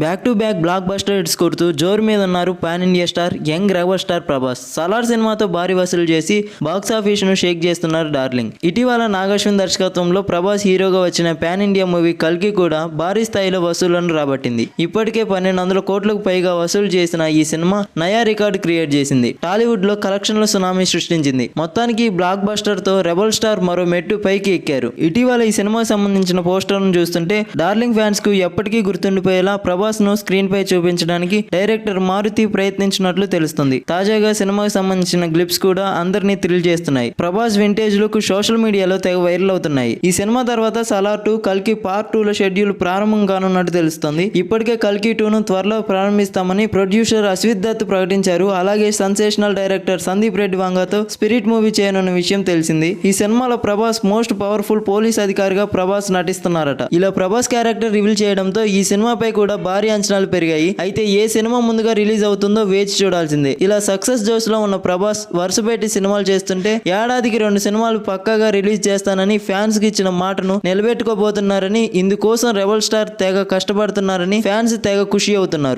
Back to back block buster hits కొడుతూ జోరు మీద ఉన్నారు pan India star young rebel star Prabhas. Salaar సినిమాతో భారీ వసూలు చేసి బాక్స్ ఆఫీస్ ను షేక్ చేస్తున్నారు డార్లింగ్. ఇటీవల నాగశ్విన్ దర్శకత్వంలో ప్రభాస్ హీరోగా వచ్చిన పాన్ ఇండియా మూవీ కల్కి కూడా భారీ స్థాయిలో వసూళ్లను రాబట్టింది. ఇప్పటికే 1200 కోట్లకు పైగా వసూలు చేసిన ఈ సినిమా నయా రికార్డు క్రియేట్ చేసింది. టాలీవుడ్ లో కలెక్షన్ల సునామీ సృష్టించింది. మొత్తానికి ఈ బ్లాక్ బస్టర్ తో రెబల్ స్టార్ మరో మెట్టు పైకి ఎక్కారు. ఇటీవల ఈ సినిమాకు సంబంధించిన పోస్టర్ను చూస్తుంటే డార్లింగ్ ఫ్యాన్స్ కు ఎప్పటికీ గుర్తుండిపోయేలా ప్రభాస్ ను స్క్రీన్ పై చూపించడానికి డైరెక్టర్ మారుతి ప్రయత్నించినట్లు తెలుస్తుంది. తాజాగా సినిమాకు సంబంధించిన గ్లిప్స్ కూడా అందరినీ థ్రిల్ చేస్తున్నాయి. ప్రభాస్ వింటేజ్ లుక్ సోషల్ మీడియాలో తెగ వైరల్ అవుతున్నాయి. ఈ సినిమా తర్వాత సలార్ 2 కల్కి పార్ట్ 2 లో షెడ్యూల్ ప్రారంభం కానున్నట్టు తెలుస్తుంది. ఇప్పటికే కల్కి 2 ను త్వరలో ప్రారంభిస్తామని ప్రొడ్యూసర్ అశ్విత్ దత్ ప్రకటించారు. అలాగే సెన్సేషనల్ డైరెక్టర్ సందీప్ రెడ్డి వాంగాతో స్పిరిట్ మూవీ చేయనున్న విషయం తెలిసింది. ఈ సినిమాలో ప్రభాస్ మోస్ట్ పవర్ఫుల్ పోలీస్ అధికారిగా ప్రభాస్ నటిస్తున్నారట. ఇలా ప్రభాస్ క్యారెక్టర్ రివీల్ చేయడంతో ఈ సినిమాపై కూడా భారీ అంచనాలు పెరిగాయి. అయితే ఏ సినిమా ముందుగా రిలీజ్ అవుతుందో వేచి చూడాల్సిందే. ఇలా సక్సెస్ జోస్ లో ఉన్న ప్రభాస్ వరుసపెట్టి సినిమాలు చేస్తుంటే ఏడాదికి 2 సినిమాలు పక్కాగా రిలీజ్ చేస్తానని ఫ్యాన్స్ కి ఇచ్చిన మాటను నిలబెట్టుకోబోతున్నారని, ఇందుకోసం రెబల్ స్టార్ తెగ కష్టపడుతున్నారని ఫ్యాన్స్ తెగ ఖుషి అవుతున్నారు.